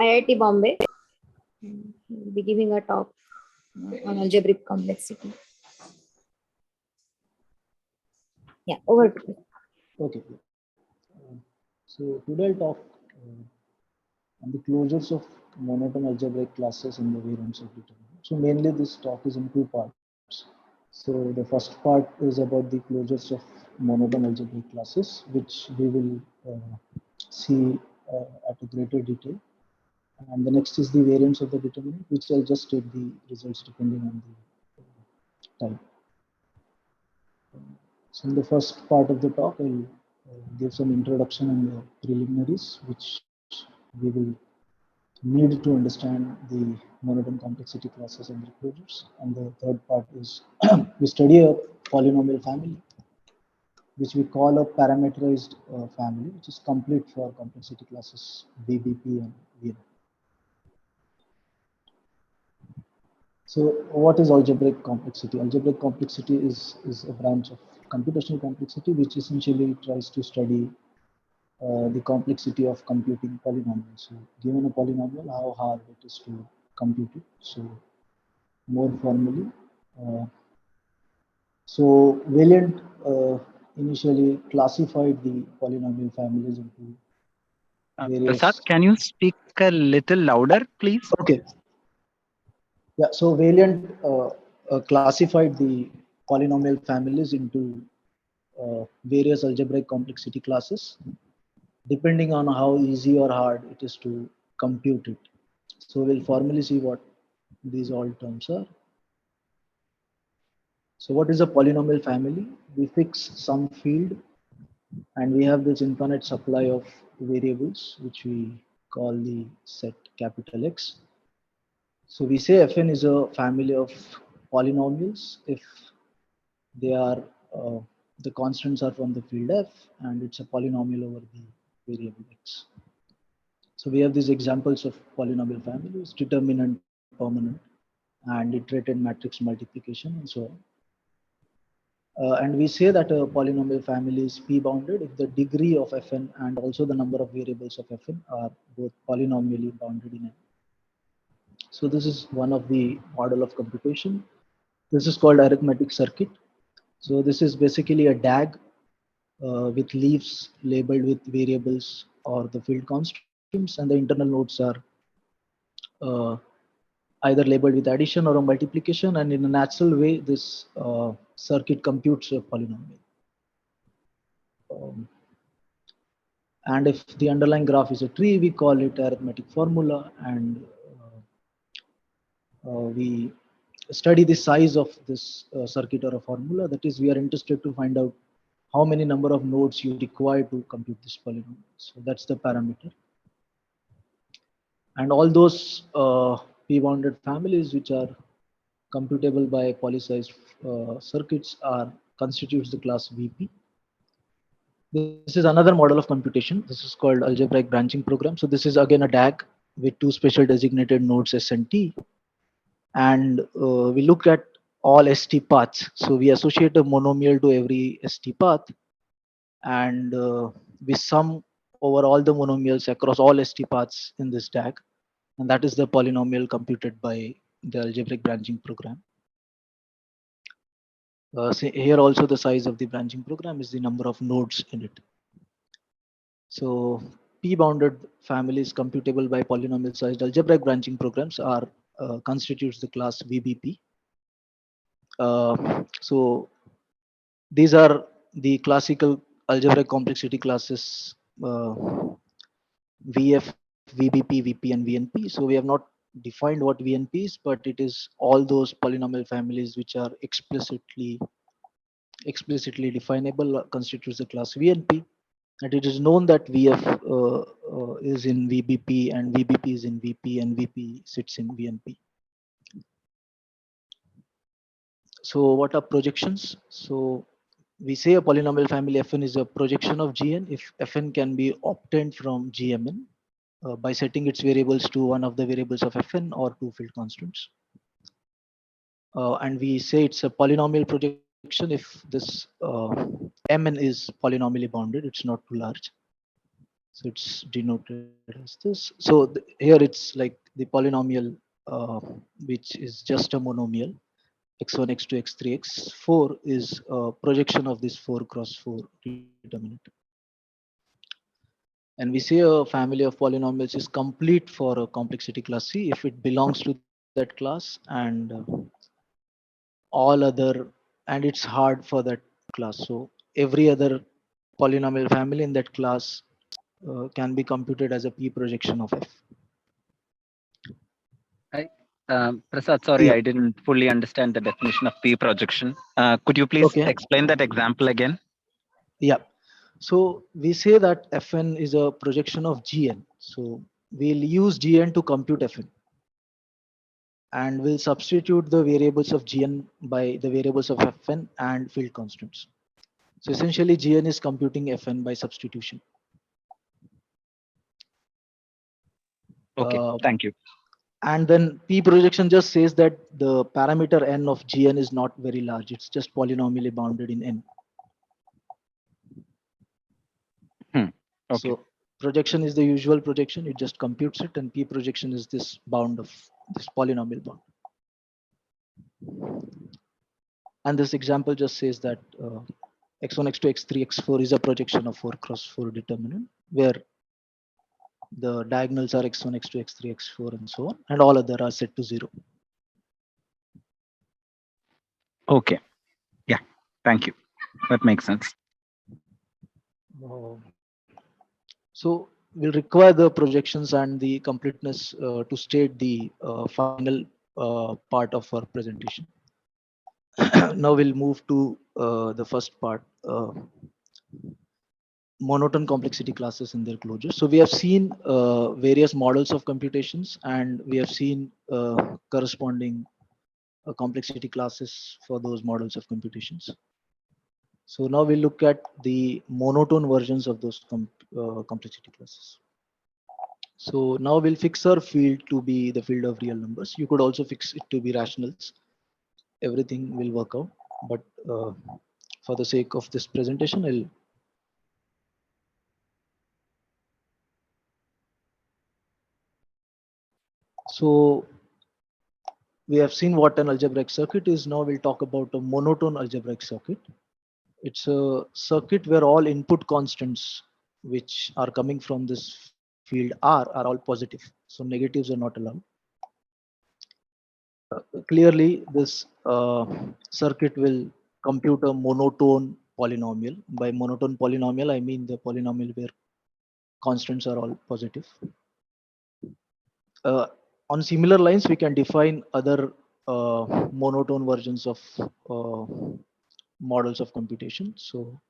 IIT Bombay. We'll be giving a talk on algebraic complexity. Yeah, over to you. Okay. So today I'll talk on the closures of monotone algebraic classes and the variants of determinant. So mainly this talk is in two parts. So the first part is about the closures of monotone algebraic classes, which we will see at a greater detail. And the next is the variants of the determinant, which I'll just state the results depending on the type. So in the first part of the talk, I'll give some introduction and the preliminaries, which we will need to understand the monotone complexity classes and their closures. And the third part is we study a polynomial family, which we call a parameterized family, which is complete for complexity classes BBP and VN. So what is algebraic complexity? Algebraic complexity is a branch of computational complexity, which essentially tries to study the complexity of computing polynomials. So given a polynomial, how hard it is to compute it. So more formally, so Valiant initially classified the polynomial families into various. Prasad, can you speak a little louder, please? Okay. Yeah. So Valiant classified the polynomial families into various algebraic complexity classes, depending on how easy or hard it is to compute it. So we'll formally see what these all terms are. So what is a polynomial family? We fix some field and we have this infinite supply of variables, which we call the set capital X. So we say Fn is a family of polynomials if they are the constants are from the field F and it's a polynomial over the variable X. So we have these examples of polynomial families: determinant, permanent, and iterated matrix multiplication, and so on. And we say that a polynomial family is p-bounded if the degree of Fn and also the number of variables of Fn are both polynomially bounded in N. So this is one of the model of computation. This is called arithmetic circuit. So this is basically a DAG with leaves labeled with variables or the field constants, and the internal nodes are either labeled with addition or a multiplication, and in a natural way this circuit computes a polynomial. And if the underlying graph is a tree, we call it arithmetic formula, and we study the size of this circuit or a formula. That is, we are interested to find out how many number of nodes you require to compute this polynomial. So that's the parameter. And all those p-bounded families which are computable by polysize circuits are constitutes the class VP. This is another model of computation. This is called algebraic branching program. So this is again a DAG with two special designated nodes S and T. And we look at all ST paths. So we associate a monomial to every ST path, and we sum over all the monomials across all ST paths in this DAG. And that is the polynomial computed by the algebraic branching program. So here also the size of the branching program is the number of nodes in it. So p-bounded families computable by polynomial sized algebraic branching programs are constitutes the class VBP. So these are the classical algebraic complexity classes VF, VBP, VP, and VNP. So we have not defined what VNP is, but it is all those polynomial families which are explicitly definable constitutes the class VNP. And it is known that VF is in VBP and VBP is in VP and VP sits in VNP. So what are projections? So we say a polynomial family Fn is a projection of Gn if Fn can be obtained from Gmn by setting its variables to one of the variables of Fn or two field constants. And we say it's a polynomial projection if this Mn is polynomially bounded, it's not too large. So it's denoted as this. So here it's like the polynomial, which is just a monomial, x1, x2, x3, x4 is a projection of this 4 cross 4 determinant. And we say a family of polynomials is complete for a complexity class C if it belongs to that class, and all other, and it's hard for that class. So every other polynomial family in that class can be computed as a p projection of f. I, Prasad, sorry, Yeah. I didn't fully understand the definition of P projection. Could you please Okay. explain that example again? Yeah. So we say that Fn is a projection of Gn. So we'll use Gn to compute Fn, and we'll substitute the variables of Gn by the variables of Fn and field constants. So essentially Gn is computing Fn by substitution. Okay, Uh, thank you. and then P projection just says that the parameter n of Gn is not very large. It's just polynomially bounded in n. Hmm. Okay. So projection is the usual projection. It just computes it, and P projection is this bound of this polynomial bound. And this example just says that x1, x2, x3, x4 is a projection of 4 cross 4 determinant, where the diagonals are x1, x2, x3, x4, and so on, and all other are set to 0. Okay. Yeah. Thank you. That makes sense. Uh, so we'll require the projections and the completeness to state the final part of our presentation. Now we'll move to the first part, monotone complexity classes and their closure. So we have seen various models of computations, and we have seen corresponding complexity classes for those models of computations. So now we look at the monotone versions of those complexity classes. So now we'll fix our field to be the field of real numbers. You could also fix it to be rationals. Everything will work out. But for the sake of this presentation, so we have seen what an algebraic circuit is. Now we'll talk about a monotone algebraic circuit. It's a circuit where all input constants which are coming from this field are all positive. So negatives are not allowed. Clearly, this circuit will compute a monotone polynomial. By monotone polynomial, I mean the polynomial where constants are all positive. Uh, on similar lines, we can define other monotone versions of uh, models of computation. So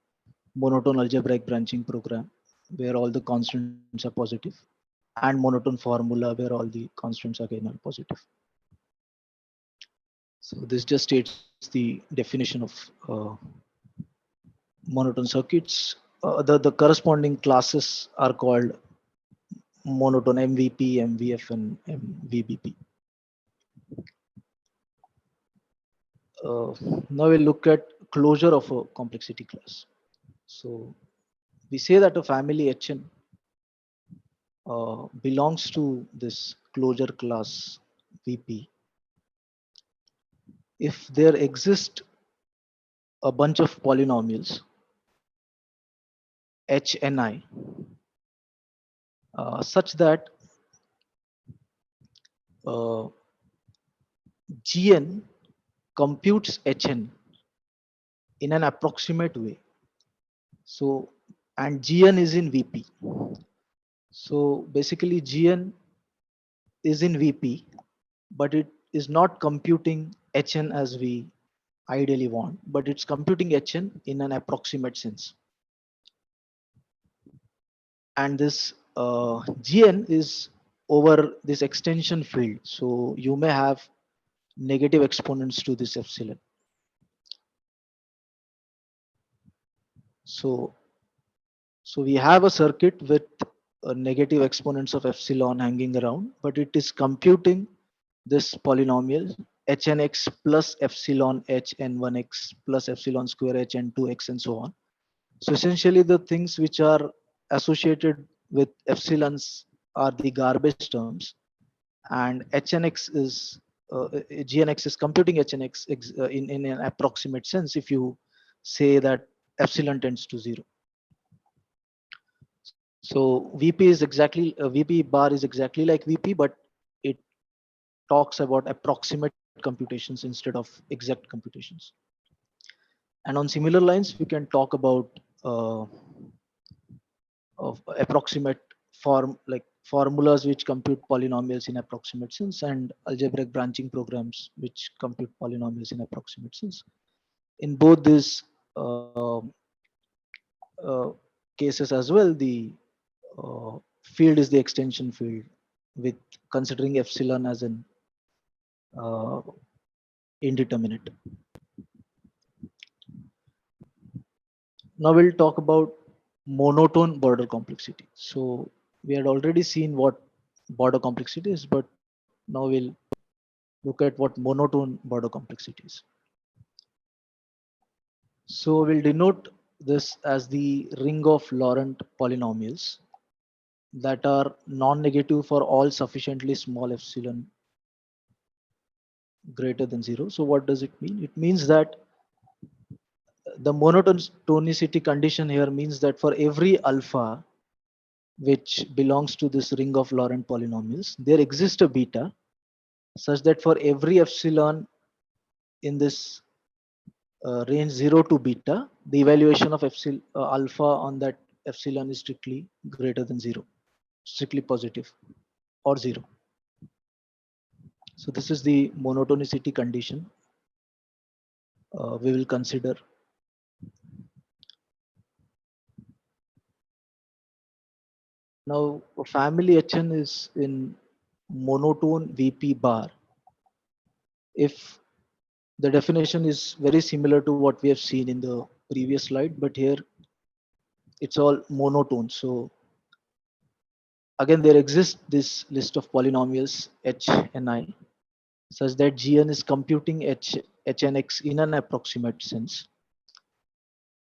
monotone algebraic branching program, where all the constants are positive, and monotone formula, where all the constants again are positive. So this just states the definition of monotone circuits. The corresponding classes are called monotone MVP, MVF, and MVBP. Now we'll look at closure of a complexity class. So we say that a family Hn belongs to this closure class VP if there exist a bunch of polynomials Hni such that uh, Gn computes Hn in an approximate way. So, and Gn is in VP. So basically Gn is in VP, but it is not computing Hn as we ideally want, but it's computing Hn in an approximate sense. And this Gn is over this extension field. So you may have negative exponents to this epsilon. So, so we have a circuit with negative exponents of epsilon hanging around, but it is computing this polynomial hnx plus epsilon h n1x plus epsilon square h n2x and so on. So essentially the things which are associated with epsilons are the garbage terms, and hnx is gnx is computing hnx in an approximate sense if you say that epsilon tends to 0. So vp is exactly vp bar is exactly like vp, but it talks about approximate computations instead of exact computations. And on similar lines, we can talk about of approximate form like formulas which compute polynomials in approximate sense, and algebraic branching programs which compute polynomials in approximate sense. In both these uh, cases as well, the field is the extension field with considering epsilon as an uh, indeterminate. Now we'll talk about monotone border complexity. So we had already seen what border complexity is, but now we'll look at what monotone border complexity is. So we'll denote this as the ring of Laurent polynomials that are non-negative for all sufficiently small epsilon greater than 0. So what does it mean? It means that the monotonicity condition here means that for every alpha which belongs to this ring of Laurent polynomials, there exists a beta such that for every epsilon in this range 0 to beta, the evaluation of epsilon alpha on that epsilon is strictly greater than 0, strictly positive or 0. So this is the monotonicity condition we will consider. Now family Hn is in monotone VP bar if the definition is very similar to what we have seen in the previous slide, but here it's all monotone. So again, there exists this list of polynomials h and I such that Gn is computing hnx in an approximate sense.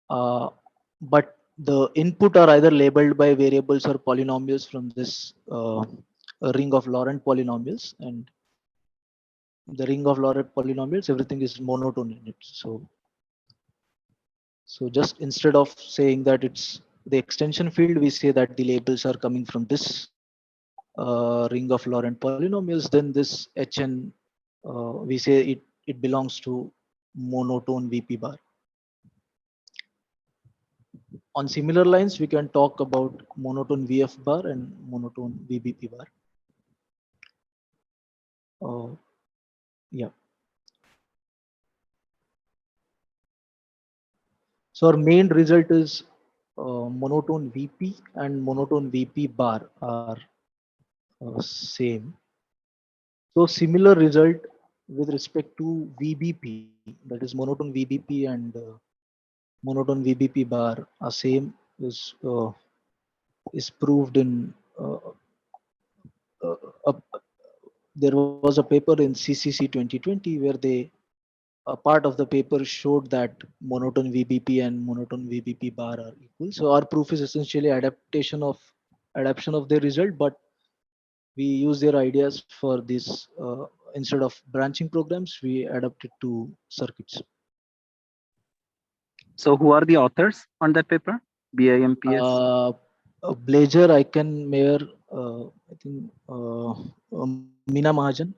But the input are either labeled by variables or polynomials from this ring of Laurent polynomials, and the ring of Laurent polynomials, everything is monotone in it. So just instead of saying that it's the extension field, we say that the labels are coming from this ring of Laurent polynomials. Then this Hn, we say it belongs to monotone VP bar. On similar lines, we can talk about monotone VF bar and monotone VBP bar. Yeah. So our main result is monotone VP and monotone VP bar are same. So similar result with respect to VBP, that is monotone VBP and monotone VBP bar are same is proved in uh, uh, there was a paper in CCC 2020 where they a part of the paper showed that monotone VBP and monotone VBP bar are equal. So our proof is essentially adaptation of their result, but we use their ideas for this instead of branching programs, we adapt it to circuits. So who are the authors on that paper? BIMPS. Blazer, Icon, Mayer, I think Meena Mahajan,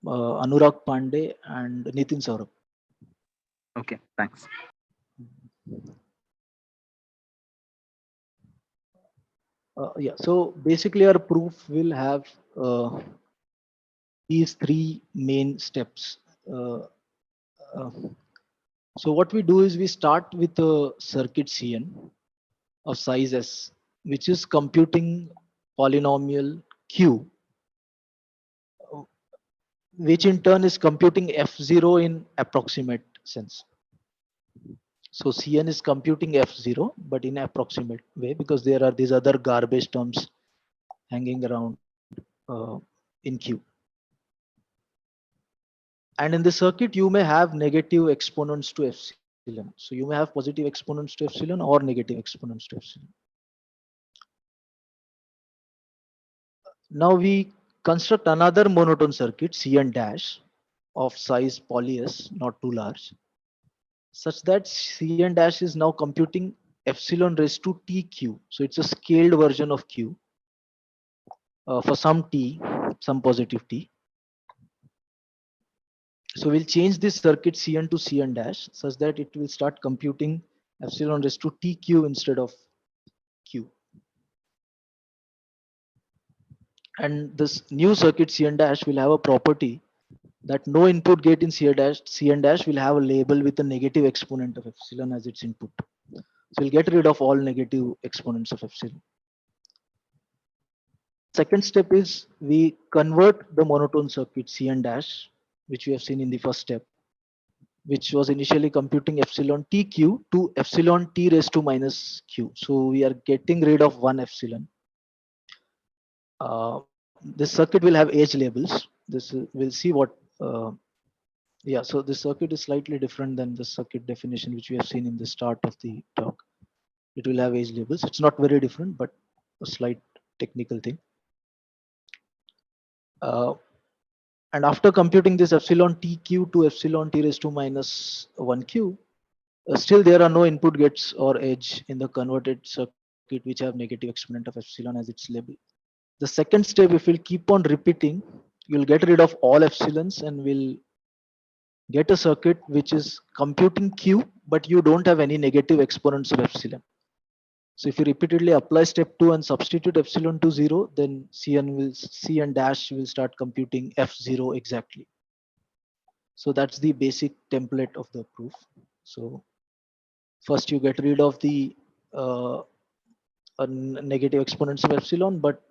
Anurag Pandey, and Nitin Saurabh. Okay, thanks. Yeah, so basically our proof will have these three main steps. Uh, uh, so what we do is we start with a circuit Cn of size S, which is computing polynomial Q, which in turn is computing F0 in approximate sense. So Cn is computing F0, but in approximate way because there are these other garbage terms hanging around in Q. And in the circuit, you may have negative exponents to epsilon. So you may have positive exponents to epsilon or negative exponents to epsilon. Now we construct another monotone circuit Cn dash of size poly s, not too large, such that Cn dash is now computing epsilon raised to tq. So it's a scaled version of q for some t, some positive t. So we'll change this circuit Cn to Cn dash such that it will start computing epsilon raised to tq instead of q. And this new circuit Cn dash will have a property that no input gate in Cn dash will have a label with a negative exponent of epsilon as its input. So we'll get rid of all negative exponents of epsilon. The second step is we convert the monotone circuit Cn dash, which we have seen in the first step, which was initially computing epsilon tq to epsilon t raised to minus q. So we are getting rid of one epsilon. This circuit will have age labels. We'll see what. Yeah, so this circuit is slightly different than the circuit definition which we have seen in the start of the talk. It will have age labels. It's not very different, but a slight technical thing. Uh, and after computing this epsilon tq to epsilon t raised to minus 1q, still there are no input gates or edge in the converted circuit which have negative exponent of epsilon as its label. The second step, if we'll keep on repeating, you'll get rid of all epsilons and we'll get a circuit which is computing q, but you don't have any negative exponents of epsilon. So if you repeatedly apply step 2 and substitute epsilon to 0, then Cn dash will start computing f0 exactly. So that's the basic template of the proof. So first you get rid of the negative exponents of epsilon, but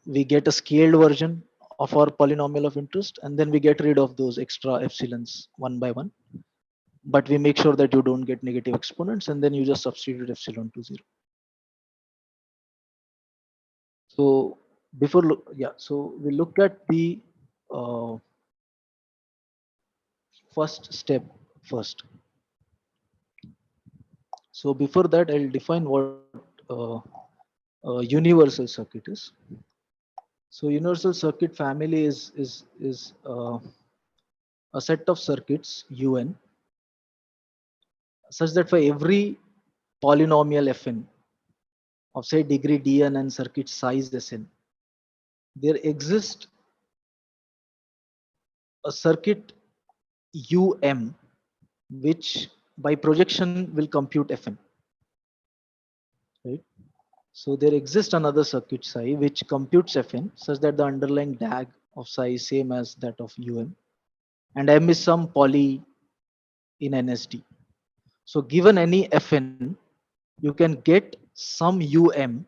we get a scaled version of our polynomial of interest, and then we get rid of those extra epsilons one by one. But we make sure that you don't get negative exponents, and then you just substitute epsilon to 0. So so we look at the uh, first step first. So before that, I'll define what universal circuit is. So universal circuit family is a set of circuits un such that for every polynomial fn of say degree dn and circuit size sn, there exists a circuit um which by projection will compute fn, right? So there exists another circuit psi which computes fn such that the underlying dag of psi is same as that of um, and m is some poly in nsd. So given any fn, you can get some um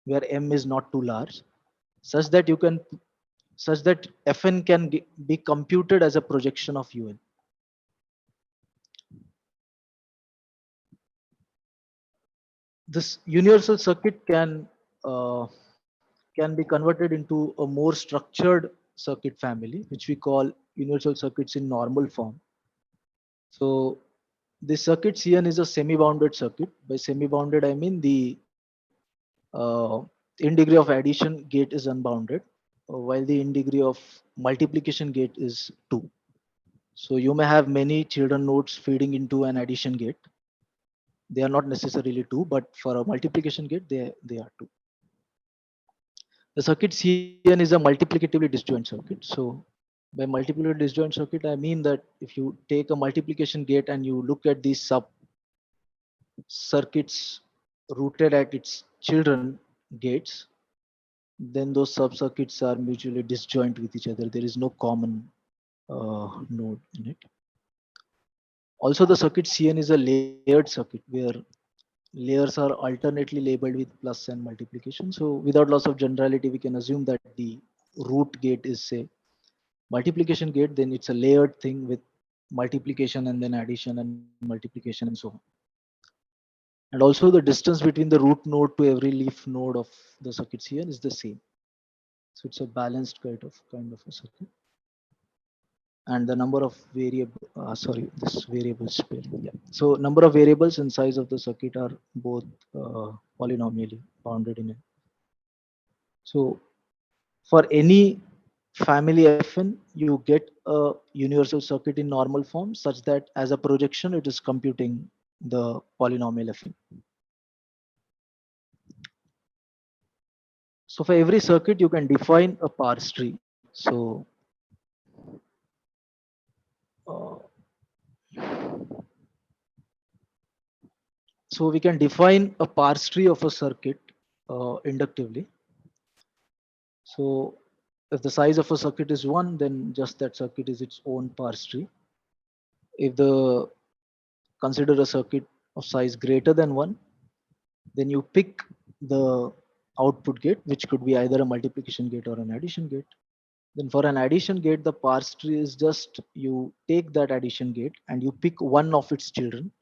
where m is not too large, such that fn can be computed as a projection of un. This universal circuit uh, can be converted into a more structured circuit family, which we call universal circuits in normal form. So this circuit Cn is a semi-bounded circuit. By semi-bounded, I mean the in degree of addition gate is unbounded, while the in degree of multiplication gate is 2. So you may have many children nodes feeding into an addition gate. They are not necessarily 2, but for a multiplication gate, they are 2. The circuit Cn is a multiplicatively disjoint circuit. So by multiplicatively disjoint circuit, I mean that if you take a multiplication gate and you look at these sub circuits rooted at its children gates, then those sub circuits are mutually disjoint with each other. There is no common node in it. Also, the circuit Cn is a layered circuit where layers are alternately labeled with plus and multiplication. So without loss of generality, we can assume that the root gate is say multiplication gate, then it's a layered thing with multiplication and then addition and multiplication and so on. And also the distance between the root node to every leaf node of the circuits here is the same. So it's a balanced kind of a circuit. And the number of this variable spelling. Yeah. So number of variables and size of the circuit are both polynomially bounded in it. So for any family Fn, you get a universal circuit in normal form such that as a projection, it is computing the polynomial Fn. So for every circuit, you can define a parse tree. So uh, so we can define a parse tree of a circuit inductively. So if the size of a circuit is one, then just that circuit is its own parse tree. If the consider a circuit of size greater than one, then you pick the output gate, which could be either a multiplication gate or an addition gate. Then for an addition gate, the parse tree is just you take that addition gate and you pick one of its children,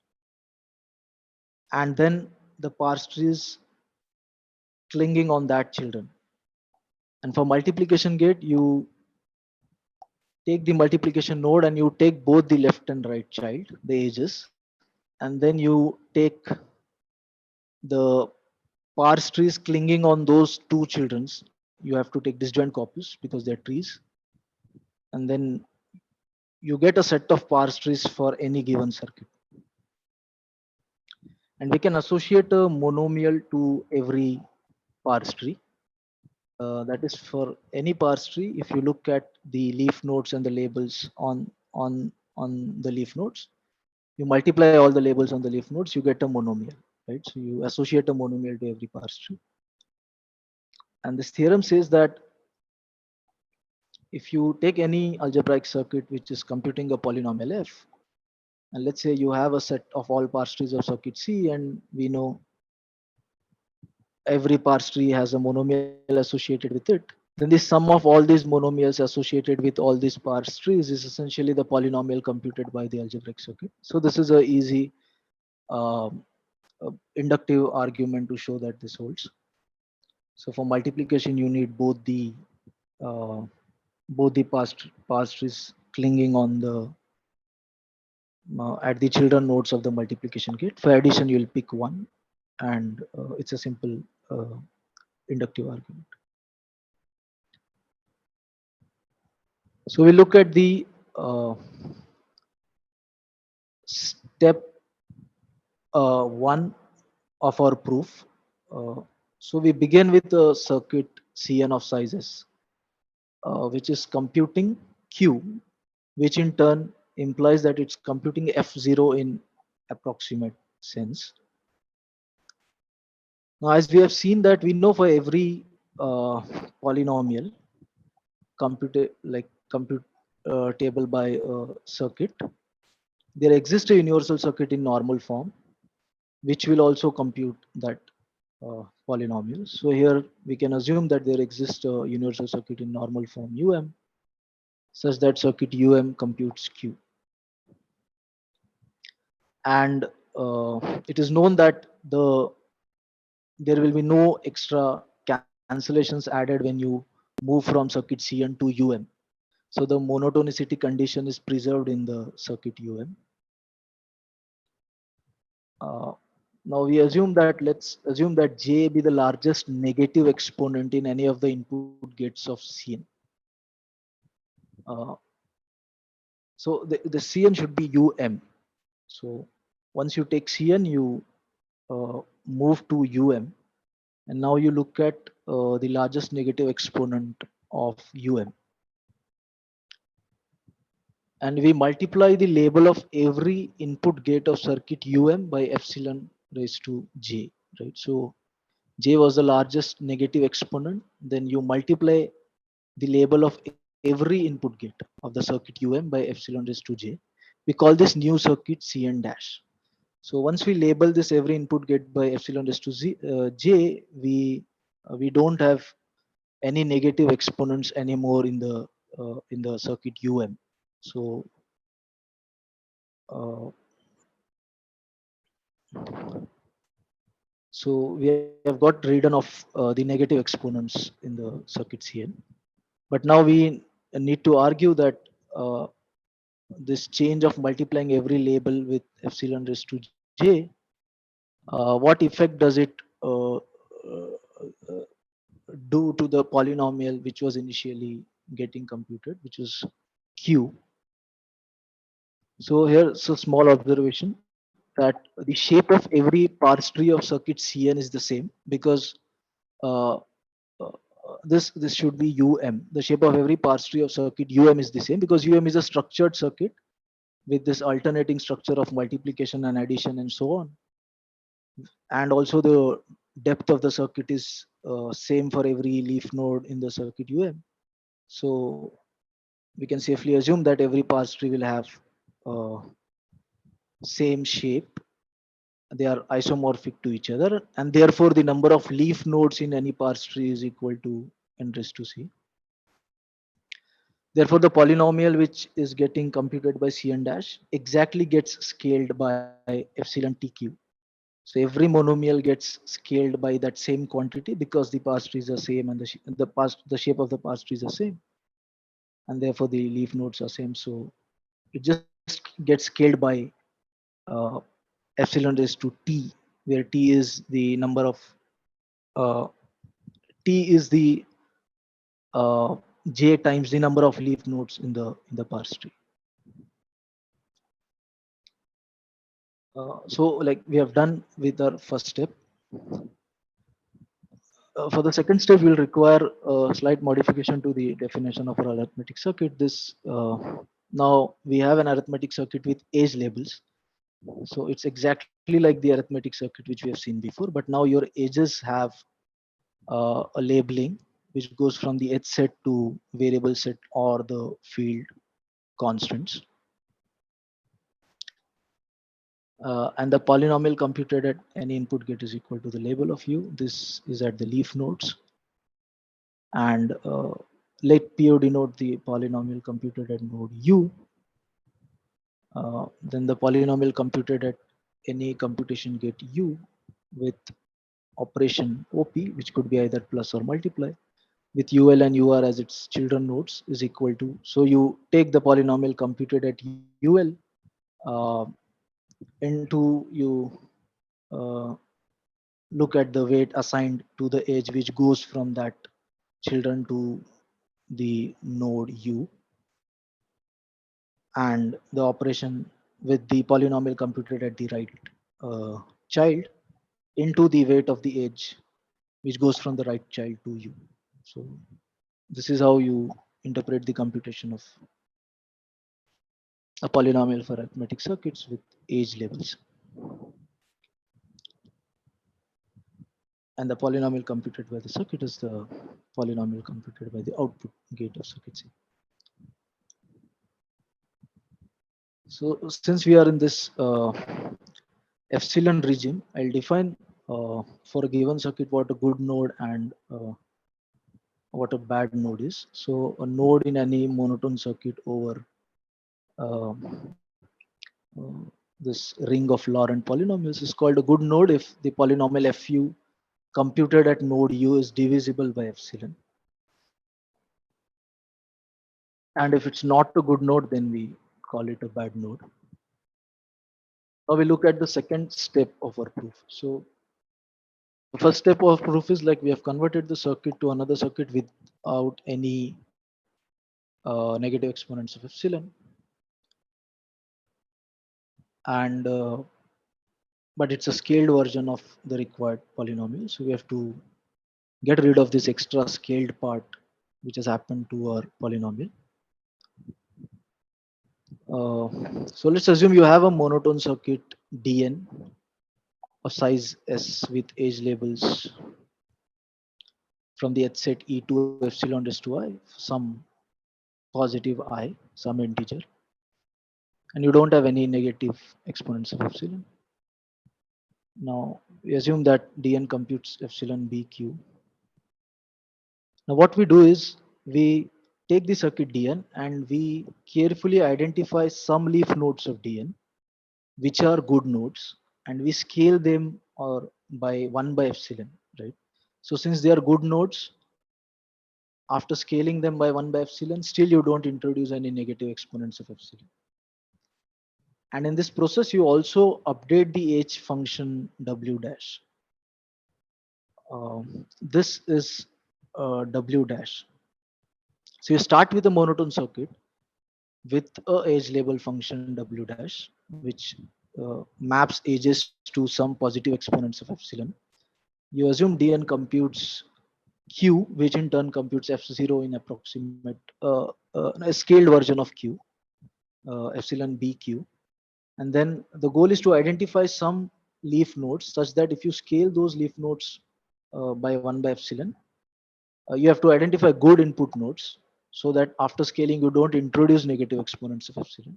and then the parse tree is clinging on that children. And for multiplication gate, you take the multiplication node and you take both the left and right child, the ages, and then you take the parse trees clinging on those two children's. You have to take disjoint copies because they're trees, and then you get a set of parse trees for any given circuit. And we can associate a monomial to every parse tree. That is for any parse tree. If you look at the leaf nodes and the labels on the leaf nodes, you multiply all the labels on the leaf nodes, you get a monomial, right? So you associate a monomial to every parse tree. And this theorem says that if you take any algebraic circuit which is computing a polynomial f, and let's say you have a set of all parse trees of circuit C, and we know every parse tree has a monomial associated with it, then the sum of all these monomials associated with all these parse trees is essentially the polynomial computed by the algebraic circuit. So this is a easy um, inductive argument to show that this holds. So for multiplication, you need uh, both the parse trees clinging on the at the children nodes of the multiplication gate. For addition, you'll pick one, and it's a simple uh, inductive argument. So we look at the step one of our proof. Uh, so we begin with a circuit Cn of sizes, which is computing Q, which in turn implies that it's computing F0 in approximate sense. Now, as we have seen that we know for every polynomial compute table by circuit, there exists a universal circuit in normal form, which will also compute that polynomial. So here we can assume that there exists a universal circuit in normal form UM, such that circuit UM computes Q. And it is known that there will be no extra cancellations added when you move from circuit Cn to UM. So the monotonicity condition is preserved in the circuit UM. Uh, Now we assume that, let's assume that J be the largest negative exponent in any of the input gates of Cn. Uh, so the Cn should be UM. So once you take Cn, you move to UM, and now you look at the largest negative exponent of UM. And we multiply the label of every input gate of circuit UM by epsilon raised to J, right? So J was the largest negative exponent. Then you multiply the label of every input gate of the circuit UM by epsilon raised to J. We call this new circuit Cn dash. So once we label this every input gate by epsilon raised to J, we don't have any negative exponents anymore in the circuit UM. So uh, we have got rid of the negative exponents in the circuit Cn. But now we need to argue that uh, this change of multiplying every label with epsilon raised to J, what effect does it due to the polynomial which was initially getting computed, which was q. So here's a small observation that the shape of every parse tree of circuit Cn is the same, because uh, this should be the shape of every parse tree of circuit is the same, because is a structured circuit with this alternating structure of multiplication and addition and so on. And also the depth of the circuit is same for every leaf node in the circuit So we can safely assume that every parse tree will have uh, same shape. They are isomorphic to each other, and therefore the number of leaf nodes in any parse tree is equal to n raised to c. Therefore, the polynomial which is getting computed by Cn dash exactly gets scaled by epsilon tq. So every monomial gets scaled by that same quantity, because the parse trees are same and the shape of the parse trees are same, and therefore the leaf nodes are same. So it just gets scaled by uh, epsilon raised to t, where t is the number of uh, t is the j times the number of leaf nodes in the parse tree. So like we have done with our first step. For the second step, we'll require a slight modification to the definition of our arithmetic circuit. Now we have an arithmetic circuit with age labels. So it's exactly like the arithmetic circuit which we have seen before, but now your ages have a labeling which goes from the age set to variable set or the field constants. And the polynomial computed at any input gate is equal to the label of u. This is at the leaf nodes. And let PO denote the polynomial computed at node u. Then the polynomial computed at any computation gate u with operation OP, which could be either plus or multiply, with UL and UR as its children nodes, is equal to. So you take the polynomial computed at UL uh, into you look at the weight assigned to the age which goes from that children to the node u, and the operation with the polynomial computed at the right child into the weight of the age which goes from the right child to u. So this is how you interpret the computation of a polynomial for arithmetic circuits with age labels. And the polynomial computed by the circuit is the polynomial computed by the output gate of circuit C. So since we are in this epsilon regime, I'll define for a given circuit what a good node and what a bad node is. So a node in any monotone circuit over um, uh, this ring of Laurent polynomials is called a good node if the polynomial fu computed at node u is divisible by epsilon. And if it's not a good node, then we call it a bad node. Now we look at the second step of our proof. So the first step of proof is like we have converted the circuit to another circuit without any negative exponents of epsilon. And but it's a scaled version of the required polynomial. So we have to get rid of this extra scaled part which has happened to our polynomial. So let's assume you have a monotone circuit Dn of size S with age labels from the h set E to epsilon raised to I, some positive I, some integer, and you don't have any negative exponents of epsilon. Now we assume that Dn computes epsilon BQ. Now what we do is we take the circuit Dn and we carefully identify some leaf nodes of Dn which are good nodes, and we scale them or by 1 by epsilon, right? So since they are good nodes, after scaling them by 1 by epsilon, still you don't introduce any negative exponents of epsilon. And in this process, you also update the h function w dash. This is W dash. So you start with a monotone circuit with a edge label function W dash, which maps edges to some positive exponents of epsilon. You assume Dn computes Q, which in turn computes F0 in approximate a scaled version of Q, epsilon BQ. And then the goal is to identify some leaf nodes such that if you scale those leaf nodes by 1 by epsilon, you have to identify good input nodes so that after scaling you don't introduce negative exponents of epsilon.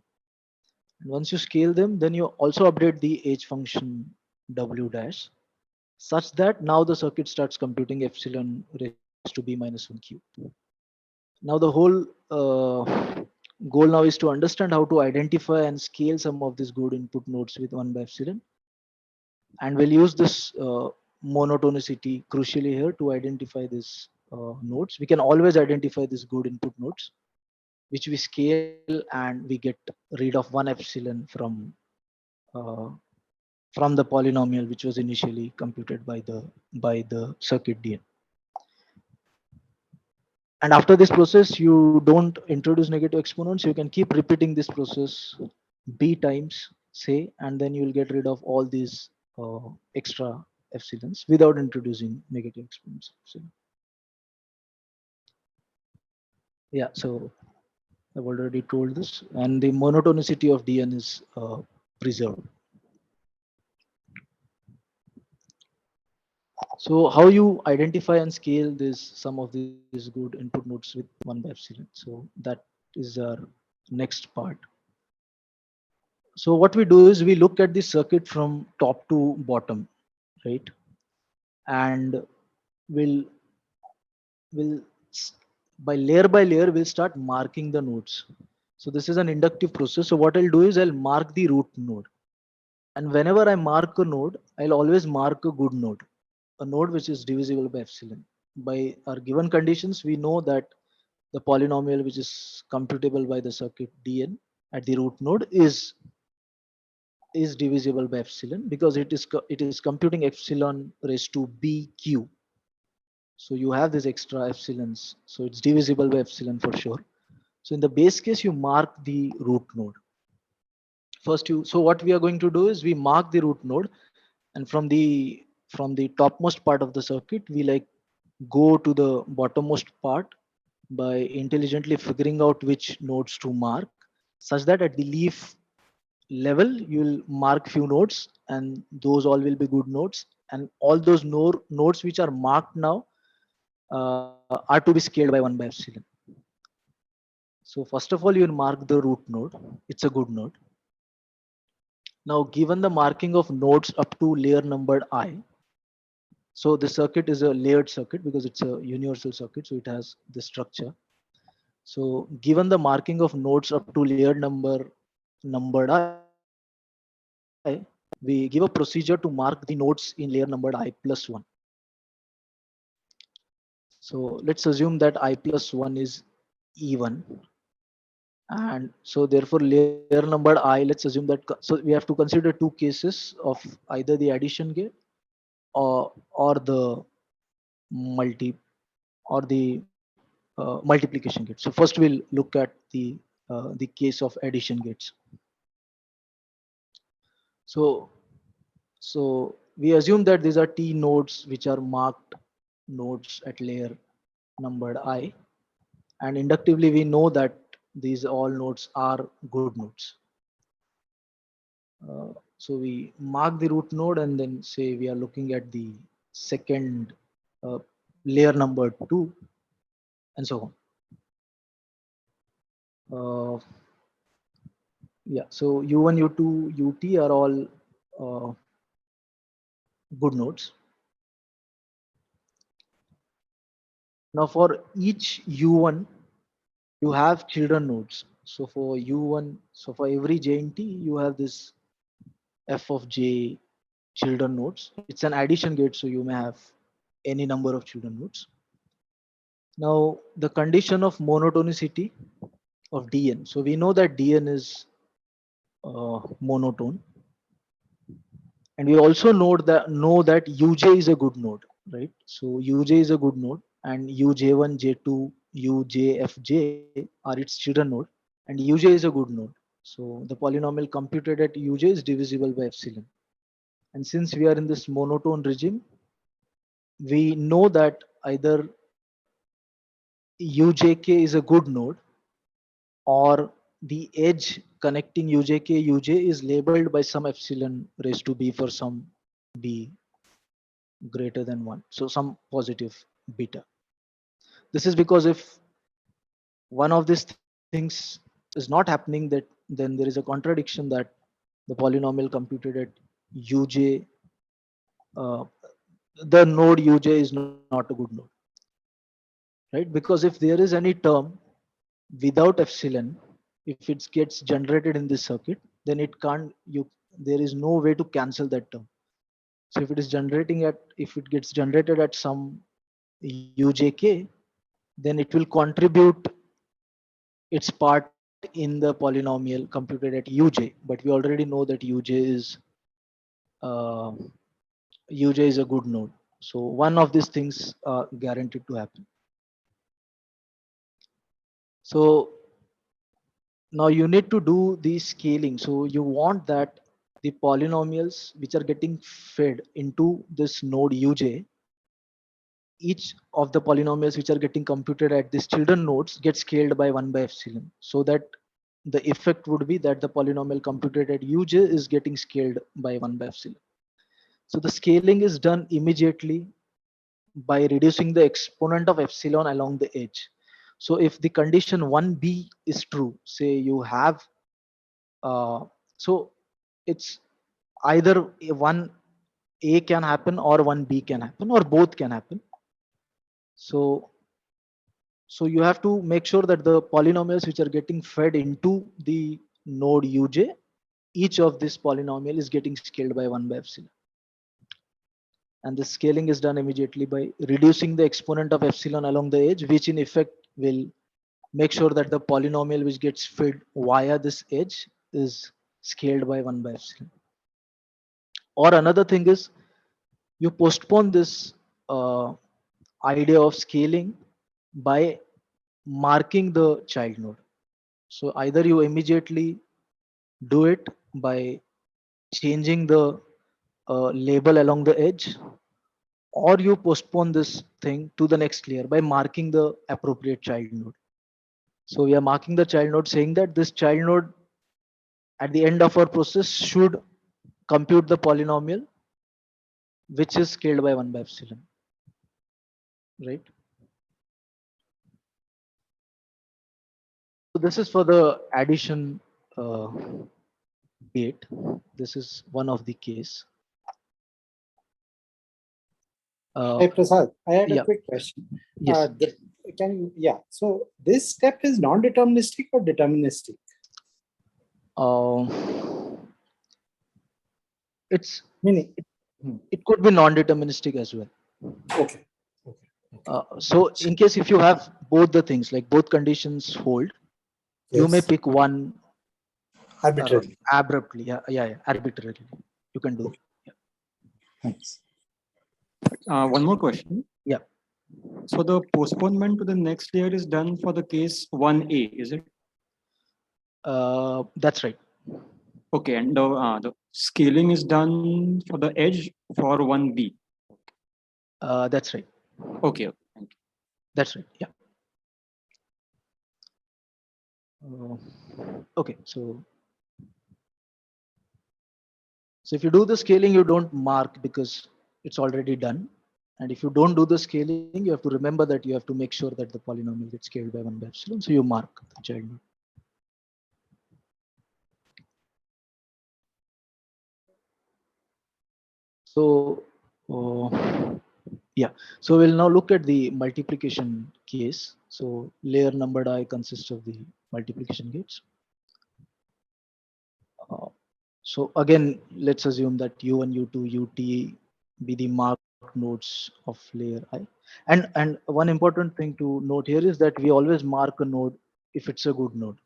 And once you scale them, then you also update the edge function W dash such that now the circuit starts computing epsilon raised to b minus 1 q. Now the whole goal now is to understand how to identify and scale some of these good input nodes with 1 by epsilon. And we'll use this monotonicity crucially here to identify these nodes. We can always identify these good input nodes, which we scale and we get rid of 1 epsilon uh, from the polynomial which was initially computed by the circuit DN. And after this process, you don't introduce negative exponents. You can keep repeating this process b times, say, and then you will get rid of all these extra epsilons without introducing negative exponents. So, yeah, so I've already told this, and the monotonicity of DN is preserved. So how you identify and scale this some of these good input nodes with 1 by epsilon. So that is our next part. So what we do is we look at the circuit from top to bottom, right? And we'll we'll by layer we'll start marking the nodes. So this is an inductive process. So what I'll do is I'll mark the root node. And whenever I mark a node, I'll always mark a good node, a node which is divisible by epsilon. By our given conditions, we know that the polynomial which is computable by the circuit Dn at the root node is divisible by epsilon because it is computing epsilon raised to bq. So you have these extra epsilons, so it's divisible by epsilon for sure. So in the base case, you mark the root node. So what we are going to do is we mark the root node, and from the topmost part of the circuit, we like go to the bottommost part by intelligently figuring out which nodes to mark, such that at the leaf level you'll mark few nodes, and those all will be good nodes, and all those nodes which are marked now are to be scaled by 1 by epsilon. So first of all, you'll mark the root node. It's a good node. Now, given the marking of nodes up to layer numbered I, so the circuit is a layered circuit because it's a universal circuit, so it has the structure. So given the marking of nodes up to layer numbered I, we give a procedure to mark the nodes in layer numbered I plus 1. So let's assume that I plus 1 is even. And so therefore layer numbered I, let's assume that, so we have to consider two cases of either the addition gate or the multi or the multiplication gate. So first we'll look at the case of addition gates. So we assume that these are T nodes which are marked nodes at layer numbered I, and inductively we know that these all nodes are good nodes. So we mark the root node and then say we are looking at the second uh, layer number 2 and so on. Yeah, so U1, U2, UT are all good nodes. Now for each U1, you have children nodes. So for U1, so for every J in T, you have this F of J children nodes. It's an addition gate, so you may have any number of children nodes. Now the condition of monotonicity of Dn. So we know that Dn is monotone, and we also know that Uj is a good node, right? So Uj is a good node. and uj1, j2, ujfj are its children node, and uj is a good node. So the polynomial computed at uj is divisible by epsilon. And since we are in this monotone regime, we know that either ujk is a good node, or the edge connecting ujk uj is labeled by some epsilon raised to b for some b greater than 1, so some positive beta. This is because if one of these things is not happening, that then there is a contradiction that the polynomial computed at uj, uh, the node uj is not a good node, right? Because if there is any term without epsilon, if it gets generated in this circuit, then it can't, you, there is no way to cancel that term. So if it is generating at, if it gets generated at some ujk, then it will contribute its part in the polynomial computed at uj. But we already know that uh, uj is a good node. So one of these things are guaranteed to happen. So now you need to do the scaling. So you want that the polynomials which are getting fed into this node uj, each of the polynomials which are getting computed at these children nodes get scaled by 1 by epsilon, so that the effect would be that the polynomial computed at uj is getting scaled by 1 by epsilon. So the scaling is done immediately by reducing the exponent of epsilon along the edge. So if the condition 1b is true, say you have, so it's either one a can happen or one b can happen or both can happen. So so you have to make sure that the polynomials which are getting fed into the node uj, each of this polynomial is getting scaled by 1 by epsilon. And the scaling is done immediately by reducing the exponent of epsilon along the edge, which in effect will make sure that the polynomial which gets fed via this edge is scaled by 1 by epsilon. Or another thing is, you postpone this idea of scaling by marking the child node. So either you immediately do it by changing the label along the edge, or you postpone this thing to the next layer by marking the appropriate child node. So we are marking the child node, saying that this child node at the end of our process should compute the polynomial which is scaled by 1 by epsilon, right? So this is for the addition gate. This is one of the case. Hey Prasad, I had a Yeah. quick question. Yes. So this step is non-deterministic or deterministic? It's Meaning, it could be non-deterministic as well. okay. So in case if you have both the things, like both conditions hold, you may Yes. pick one Arbitrarily. abruptly. Yeah, arbitrarily. You can do Okay. that. Thanks. One more question. Yeah. So the postponement to the next layer is done for the case 1A, is it? That's right. Okay, and the scaling is done for the edge for 1B. That's right. Okay, thank you. That's right. Yeah. Okay. So if you do the scaling, you don't mark because it's already done. And if you don't do the scaling, you have to remember that you have to make sure that the polynomial gets scaled by 1 by epsilon. So you mark the child node. So yeah, so we'll now look at the multiplication case. So layer numbered I consists of the multiplication gates. So again, let's assume that u1, u2, ut be the marked nodes of layer I. And one important thing to note here is that we always mark a node if it's a good node,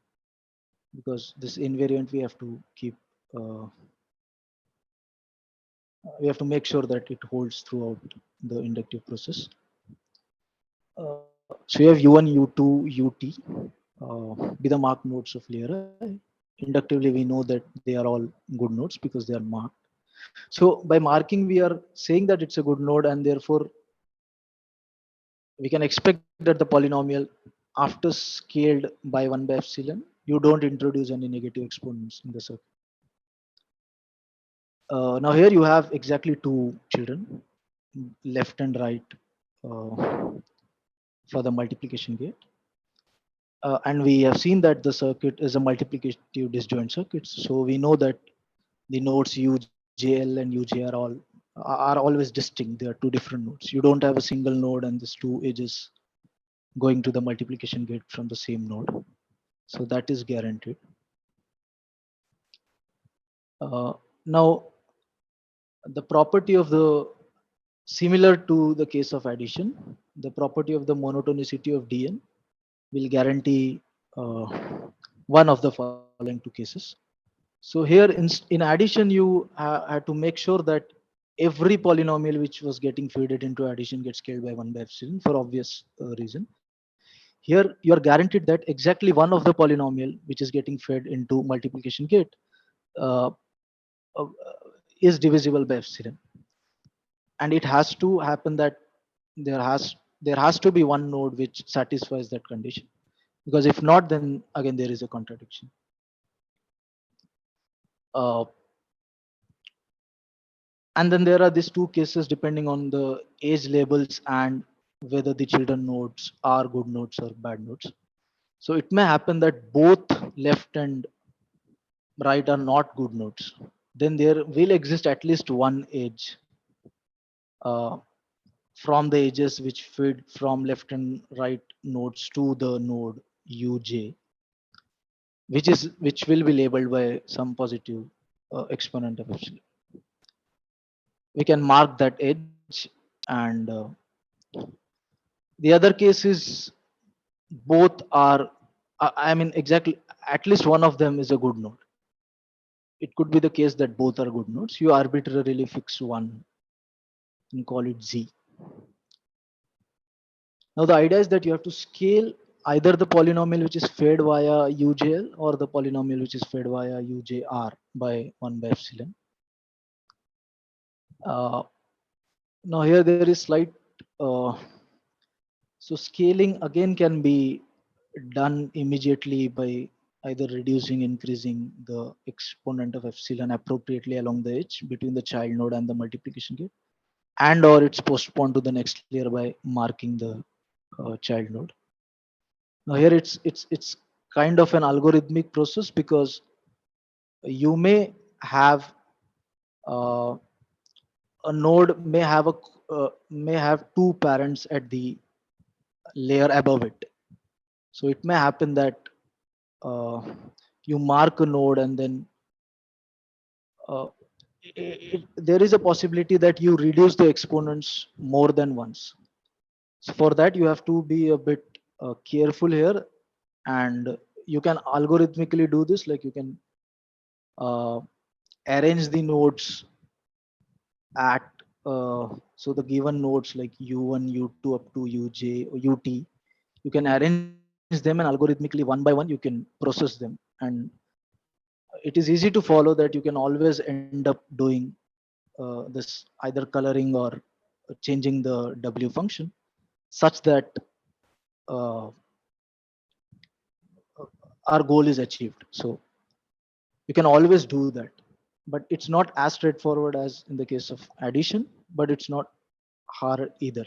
because this invariant we have to keep, we have to make sure that it holds throughout the inductive process. So you have U1, U2, UT be the marked nodes of layer I. Inductively, we know that they are all good nodes because they are marked. So by marking, we are saying that it's a good node, and therefore we can expect that the polynomial, after scaled by 1 by epsilon, you don't introduce any negative exponents in the circuit. Now here you have exactly two children, left and right, for the multiplication gate. And we have seen that the circuit is a multiplicative disjoint circuit. So we know that the nodes UJL and UJ are always distinct. They are two different nodes. You don't have a single node and these two edges going to the multiplication gate from the same node. So that is guaranteed. Now, the property of the, similar to the case of addition, the property of the monotonicity of Dn will guarantee one of the following two cases. So here in addition, you had to make sure that every polynomial which was getting fed into addition gets scaled by 1 by epsilon for obvious reason. Here you are guaranteed that exactly one of the polynomial which is getting fed into multiplication gate uh, uh, is divisible by epsilon, and it has to happen that there has to be one node which satisfies that condition, because if not, then again there is a contradiction. Uh, and then there are these two cases depending on the age labels and whether the children nodes are good nodes or bad nodes. So it may happen that both left and right are not good nodes. Then there will exist at least one edge uh, from the edges which feed from left and right nodes to the node uj, which will be labeled by some positive exponent of epsilon. We can mark that edge, and the other case is both are, I mean exactly, at least one of them is a good node. It could be the case that both are good nodes. You arbitrarily fix one and call it z. Now the idea is that you have to scale either the polynomial which is fed via UJL or the polynomial which is fed via UJR by 1 by epsilon. Uh, Now here there is slight, uh, so scaling again can be done immediately by either reducing, increasing the exponent of epsilon appropriately along the edge between the child node and the multiplication gate, and or it's postponed to the next layer by marking the child node. Now here it's kind of an algorithmic process, because you uh, a node may have two parents at the layer above it. So it may happen that uh, you mark a node, and then uh, there is a possibility that you reduce the exponents more than once. So for that, you have to be a bit careful here, and you can algorithmically do this. Like you can uh, arrange the nodes at so the given nodes like u1, u2 up to uj or ut. You can arrange them, and algorithmically one by one you can process them, and it is easy to follow that you can always end up doing this either coloring or changing the w function such that uh, our goal is achieved. So you can always do that, but it's not as straightforward as in the case of addition, but it's not hard either.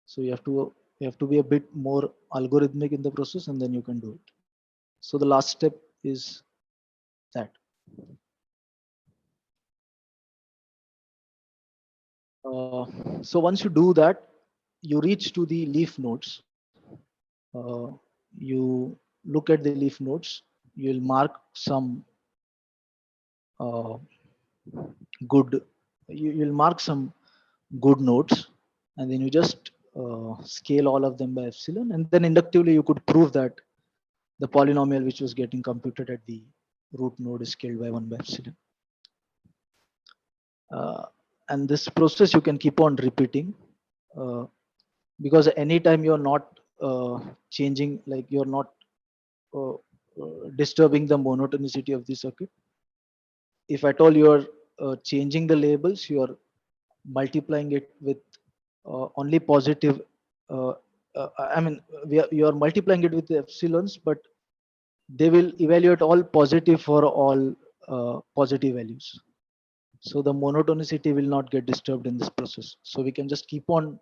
So you have to be a bit more algorithmic in the process, and then you can do it. So the last step is that. So once you do that, you reach to the leaf nodes. You look at the leaf nodes. You will mark some uh, good. You'll mark some good nodes, and then you just scale all of them by epsilon, and then inductively you could prove that the polynomial which was getting computed at the root node is scaled by 1 by epsilon. Uh, and this process you can keep on repeating. Uh, because anytime you're not changing, like you're not uh, disturbing the monotonicity of the circuit. If at all you're changing the labels, you're multiplying it with only positive. Uh, I mean, you are multiplying it with the epsilons, but they will evaluate all positive for all positive values. So the monotonicity will not get disturbed in this process. So we can just keep on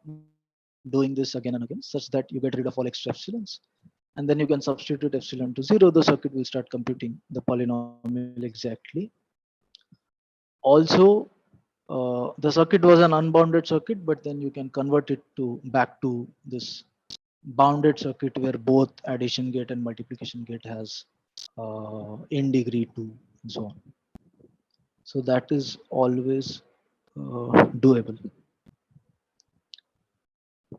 doing this again and again, such that you get rid of all extra epsilons. And then you can substitute epsilon to 0. The circuit will start computing the polynomial exactly. Also, the circuit was an unbounded circuit, but then you can convert it to back to this bounded circuit where both addition gate and multiplication gate has in degree 2 and so on. So that is always doable.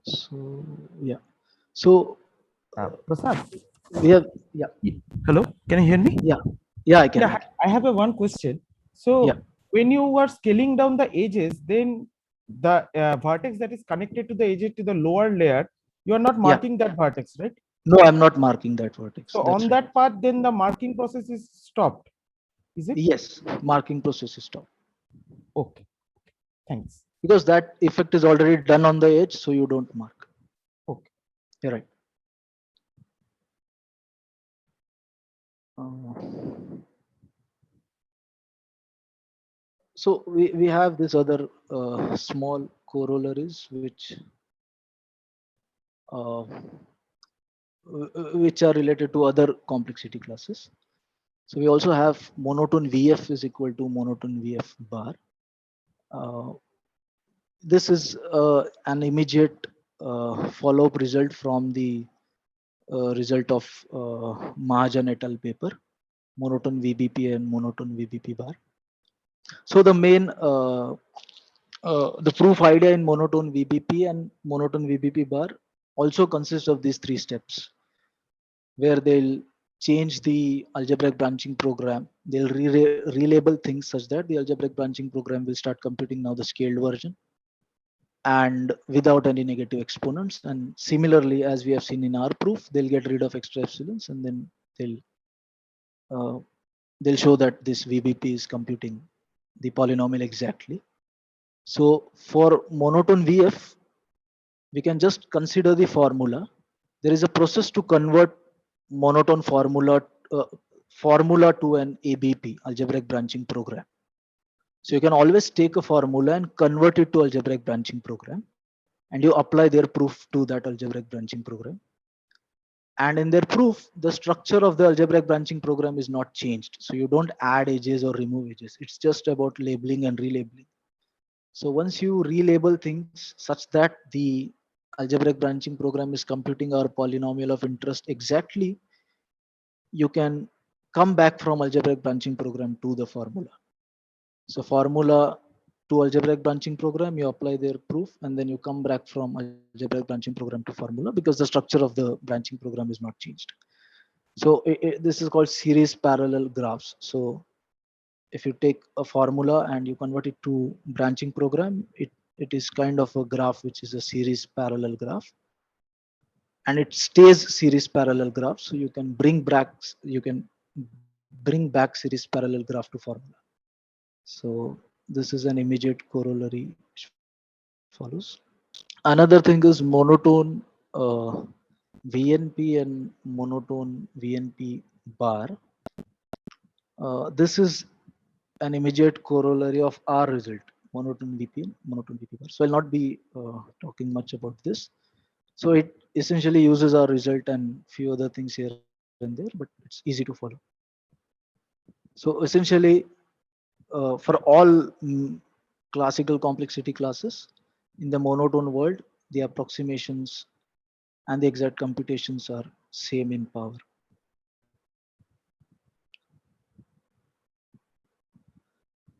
So yeah. So Prasad, we have, yeah, hello, can you hear me? yeah, yeah, I can. Yeah, I have a one question. So Yeah. when you are scaling down the edges, then the vertex that is connected to the edges to the lower layer, you are not marking that vertex, right? No, I'm not marking that vertex. So That's on right. that path, then the marking process is stopped, is it? Yes, marking process is stopped Okay, thanks. because that effect is already done on the edge, so you don't mark. Okay. You're right. Uh, so we have this other small corollaries uh, which are related to other complexity classes. So we also have monotone VF is equal to monotone VF bar. Uh, this is an immediate follow-up result from the result of Mahajan et al. Paper, monotone VBP and monotone VBP bar. So the main the proof idea in monotone VBP and monotone VBP bar also consists of these three steps, where they'll change the algebraic branching program. They'll relabel things such that the algebraic branching program will start computing now the scaled version and without any negative exponents. And similarly, as we have seen in our proof, they'll get rid of extra epsilons and then uh, they'll show that this VBP is computing the polynomial exactly. So for monotone VF, we can just consider the formula. There is a process to convert monotone uh, formula to an ABP, algebraic branching program. So you can always take a formula and convert it to algebraic branching program, and you apply their proof to that algebraic branching program. And in their proof, the structure of the algebraic branching program is not changed. So you don't add edges or remove edges. It's just about labeling and relabeling. So once you relabel things such that the algebraic branching program is computing our polynomial of interest exactly, you can come back from algebraic branching program to the formula. So formula to algebraic branching program, you apply their proof, and then you come back from algebraic branching program to formula because the structure of the branching program is not changed. So this is called series parallel graphs. So if you take a formula and you convert it to branching program, it is kind of a graph which is a series parallel graph, and it stays series parallel graph. So you can bring back series parallel graph to formula. So this is an immediate corollary which follows. Another thing is monotone VNP and monotone VNP bar. This is an immediate corollary of our result, monotone VP and monotone VP bar. So I'll not be talking much about this. So it essentially uses our result and few other things here and there, but it's easy to follow. So essentially, for all classical complexity classes in the monotone world, the approximations and the exact computations are same in power.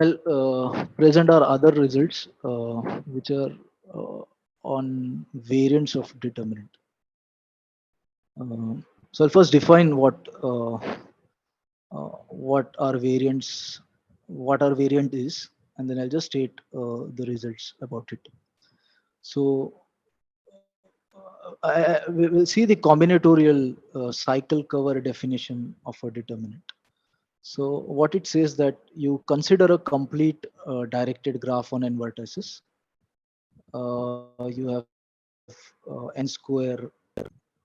Well, present are other results which are uh, on variants of determinant. So I'll first define what our variants, what our variant is, and then I'll just state the results about it. So we will see the combinatorial cycle cover definition of a determinant. So what it says that you consider a complete directed graph on n vertices. You have n square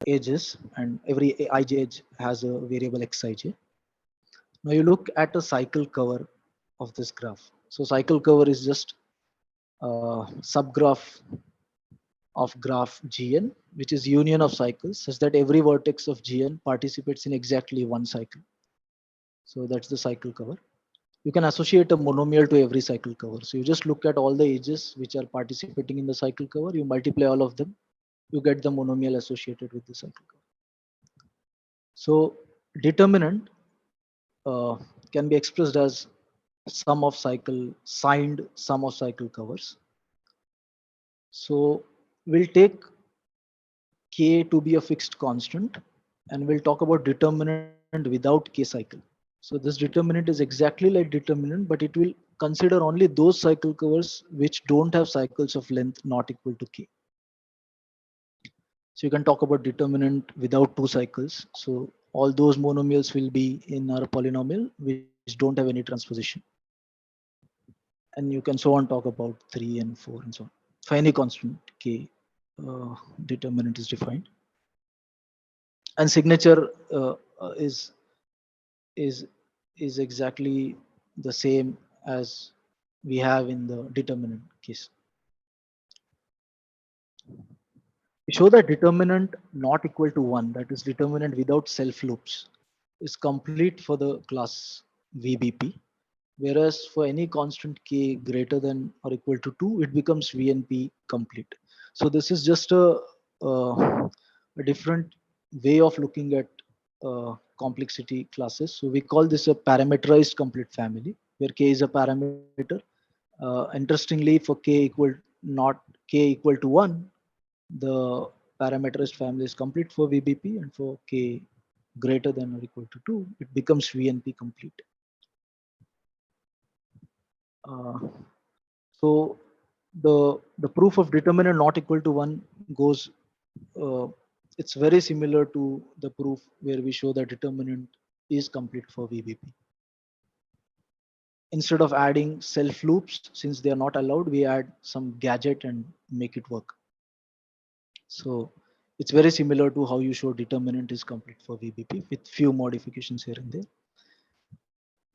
edges, and every ij edge has a variable xij. Now you look at a cycle cover of this graph. So cycle cover is just a subgraph of graph Gn, which is union of cycles, such that every vertex of Gn participates in exactly one cycle. So that's the cycle cover. You can associate a monomial to every cycle cover. So you just look at all the edges which are participating in the cycle cover, you multiply all of them, you get the monomial associated with the cycle cover. So determinant can be expressed as sum of cycle, signed sum of cycle covers. So we'll take K to be a fixed constant, and we'll talk about determinant without K cycle. So this determinant is exactly like determinant, but it will consider only those cycle covers which don't have cycles of length not equal to K. So you can talk about determinant without two cycles. So all those monomials will be in our polynomial which don't have any transposition. And you can so on talk about 3 and 4 and so on. For any constant K, determinant is defined. And signature is exactly the same as we have in the determinant case. We show that determinant not equal to 1, that is determinant without self loops, is complete for the class VBP, whereas for any constant k greater than or equal to 2, it becomes VNP complete. So this is just a different way of looking at complexity classes. So we call this a parameterized complete family, where k is a parameter. Interestingly, for k equal to 1, the parameterized family is complete for VBP, and for k greater than or equal to 2, it becomes VNP complete. So the proof of determinant not equal to 1 goes, it's very similar to the proof where we show that determinant is complete for VBP. Instead of adding self loops, since they are not allowed, we add some gadget and make it work. So it's very similar to how you show determinant is complete for VBP with few modifications here and there.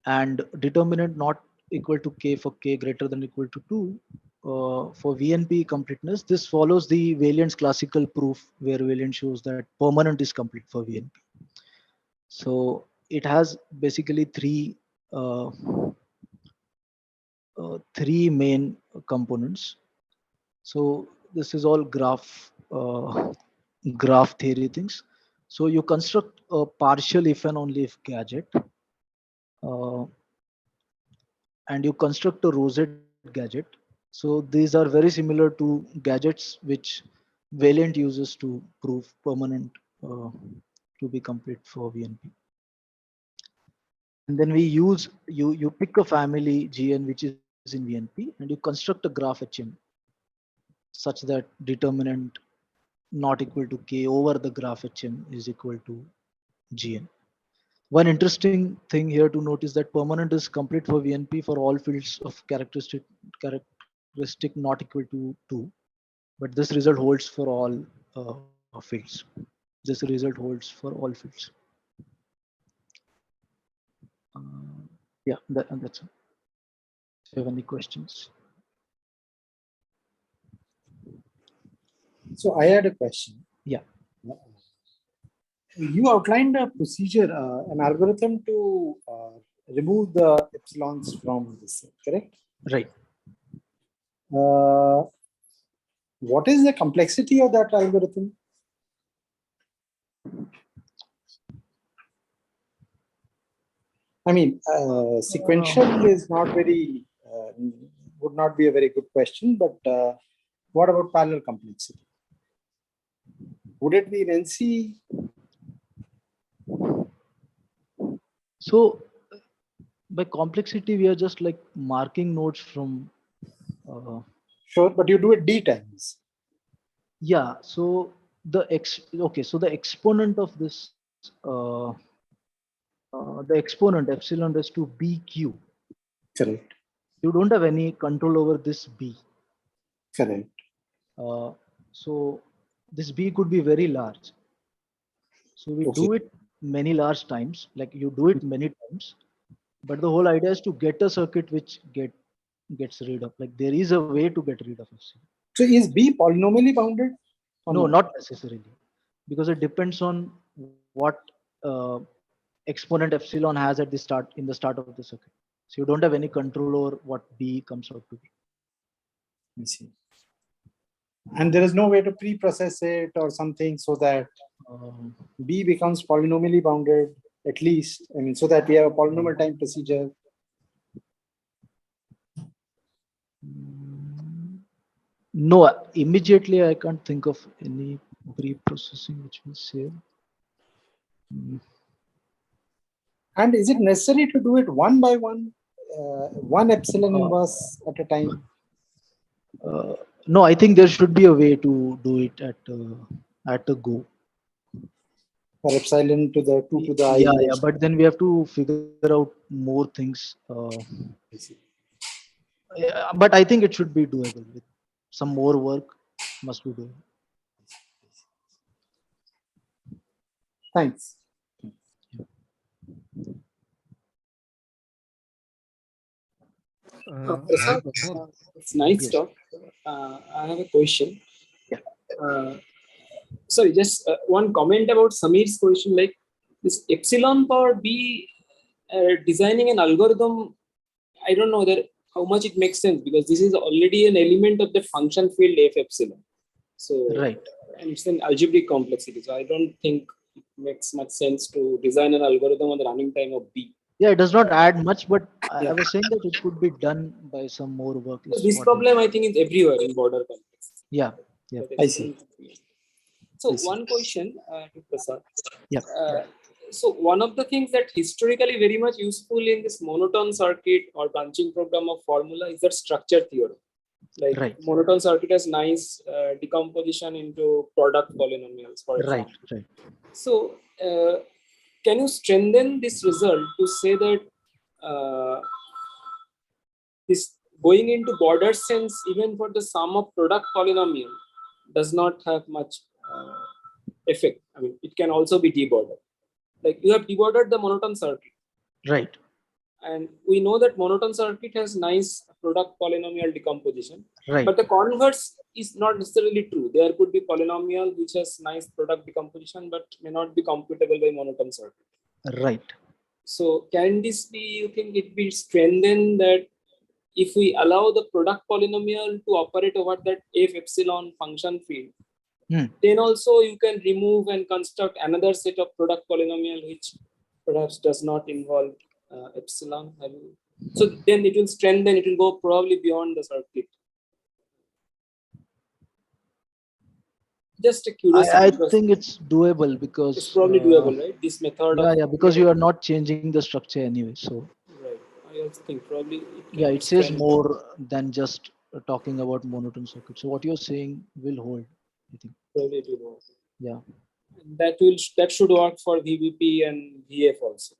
And determinant not equal to k for k greater than or equal to 2, for VNP completeness, this follows the Valiant's classical proof, where Valiant shows that permanent is complete for VNP. So it has basically three main components. So this is all graph theory things. So you construct a partial if and only if gadget, and you construct a rosette gadget. So these are very similar to gadgets which Valiant uses to prove permanent to be complete for VNP. And then we use, you pick a family Gn which is in VNP, and you construct a graph HM such that determinant not equal to k over the graph HM is equal to Gn. One interesting thing here to note is that permanent is complete for VNP for all fields of characteristic not equal to 2, but this result holds for all fields. This result holds for all fields. Yeah, that's it. Do you have any questions? So I had a question. Yeah. You outlined a procedure, an algorithm to remove the epsilons from this, correct? Right. What is the complexity of that algorithm? I mean, sequential is not very, would not be a very good question, but what about parallel complexity? Would it be in NC? So by complexity, we are just like marking nodes from. Sure, but you do it D times. Yeah. So Okay, so the exponent of this, the exponent epsilon raised to bq, Correct. you don't have any control over this b. Correct. So this b could be very large. So we Okay. do it many large times, like you do it many times, but the whole idea is to get a circuit which gets rid of, like there is a way to get rid of epsilon. So is B polynomially bounded? Or No, not necessarily, because it depends on what uh, exponent epsilon has at the start, in the start of the circuit. So you don't have any control over what b comes out to be. I see. And there is no way to pre-process it or something so that Um, B becomes polynomially bounded, at least. I mean, so that we have a polynomial time procedure. no, immediately I can't think of any pre-processing which will save. And is it necessary to do it one by one, one epsilon inverse at a time? No, I think there should be a way to do it at a go. Or epsilon to the 2 to the I. Yeah, but then we have to figure out more things. Yeah, but I think it should be doable. With some more work, must be doable. Thanks. Prasad, it's nice Yes. talk. I have a question. Yeah. Sorry, just one comment about Samir's question. Like this epsilon power b, designing an algorithm, I don't know that how much it makes sense, because this is already an element of the function field f epsilon. So Right. And it's an algebraic complexity. So I don't think it makes much sense to design an algorithm on the running time of b. Yeah, it does not add much, but I Yeah. was saying that it could be done by some more work. So is this what problem I think is everywhere in border complexity. Yeah, yeah. I see. So I see. one question to Prasad. Yeah. So one of the things that historically very much useful in this monotone circuit or branching program of formula is that structure theorem. Like Right. monotone circuit has nice decomposition into product polynomials, for example. Right. So can you strengthen this result to say that this going into border sense even for the sum of product polynomial does not have much effect? I mean, it can also be debordered. Like you have debordered the monotone circuit, Right. and we know that monotone circuit has nice product polynomial decomposition. Right. But the converse is not necessarily true. There could be polynomial which has nice product decomposition but may not be computable by monotone circuit. Right. So can this be, you think it be strengthened that if we allow the product polynomial to operate over that f epsilon function field, then also you can remove and construct another set of product polynomial which perhaps does not involve epsilon. So then it will strengthen, it will go probably beyond the circuit. Just a curiosity. I think it's doable because it's probably doable, right? This method. Yeah, because you are not changing the structure anyway. So Right. I also think probably it says more than just talking about monotone circuit. So what you're saying will hold, I think. Probably it will work. Yeah. That should work for VVP and VF also.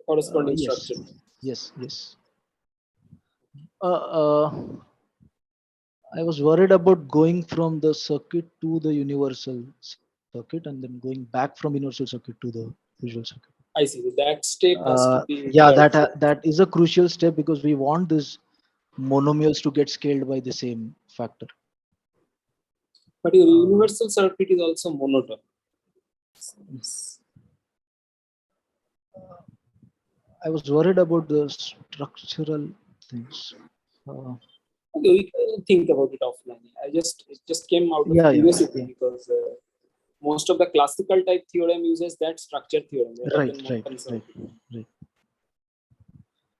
Corresponding Yes. structure. Yes. I was worried about going from the circuit to the universal circuit and then going back from universal circuit to the visual circuit. I see. That step has to be. Yeah, that is a crucial step because we want these monomials to get scaled by the same factor. But your universal circuit is also monotone. I was worried about the structural things. Okay, we can think about it offline. It just came out of curiosity because most of the classical type theorem uses that structure theorem. Right.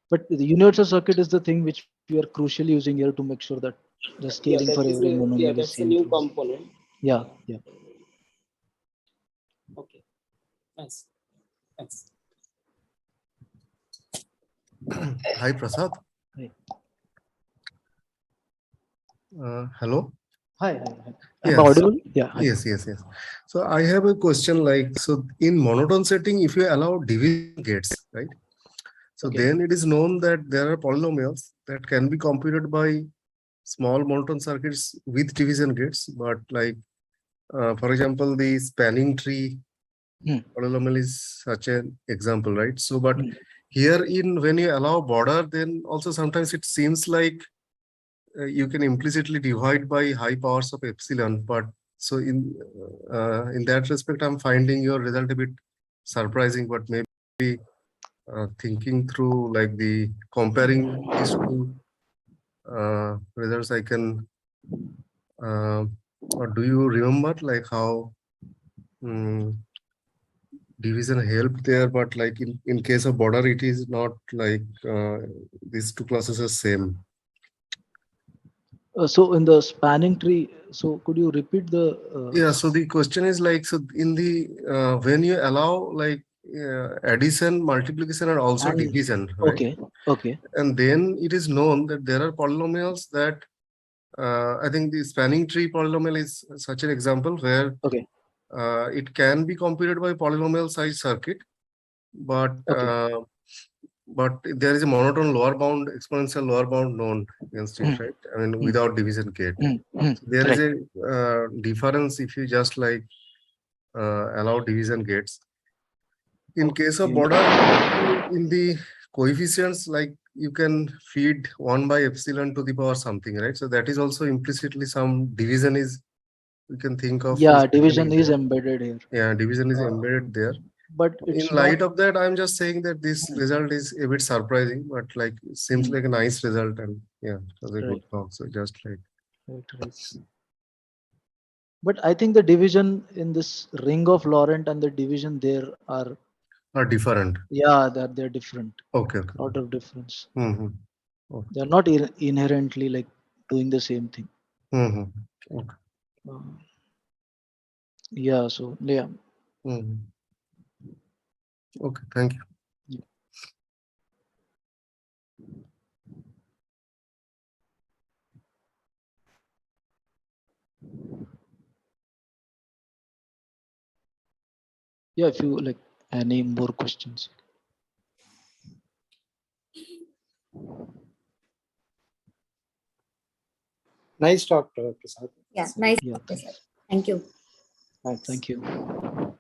But the universal circuit is the thing which we are crucially using here to make sure that the scaling for every monomial yeah, is that's a same. new component. Yeah. Okay. Thanks. Hi, Prasad. Right. Hello. Hi, hi, hi. Am I Yes. audible? Yeah. Hi. Yes, yes, yes. So I have a question like, so in monotone setting, if you allow division gates, right? So Okay. then it is known that there are polynomials that can be computed by small monotone circuits with division gates. But like, for example, the spanning tree Hmm. polynomial is such an example, right? So, but Hmm. here in when you allow border, then also sometimes it seems like you can implicitly divide by high powers of epsilon. But so in that respect, I'm finding your result a bit surprising. But maybe thinking through like the comparing these two results, I can. Or do you remember like how division helped there? But like in case of border, it is not like these two classes are same. So in the spanning tree, so could you repeat the? Yeah, so the question is like, so in the when you allow like addition, multiplication, and also And division, right? okay, okay, And then it is known that there are polynomials that I think the spanning tree polynomial is such an example where okay, it can be computed by polynomial size circuit, but okay. there is a monotone lower bound, exponential lower bound known against it, Hmm. right? I mean, Hmm. without division gate. Hmm. Hmm. So there is Right. a difference if you just like allow division gates. In case of Okay. border, in the coefficients, like you can feed 1 by epsilon to the power something, right? So that is also implicitly some division is, we can think of is Yeah, division happening is there. embedded here, Yeah, division is uh, embedded there. but In it's not. light of that, I'm just saying that this Hmm. result is a bit surprising, but like it seems Hmm. like a nice result, and yeah, it was a good Right, talk. So just like right, right. But I think the division in this ring of Laurent and the division there are, are different. yeah, they're different. Okay, okay. Lot of difference. Mm-hmm. Okay. They're not inherently like doing the same thing. Mm-hmm. Okay. Uh, yeah. So yeah. Mm-hmm. Okay. Thank you. Yeah. If you like any more questions. Nice talk, Prasad. Yeah, nice Yeah. talk, sir. Thank you. Thanks. Thank you.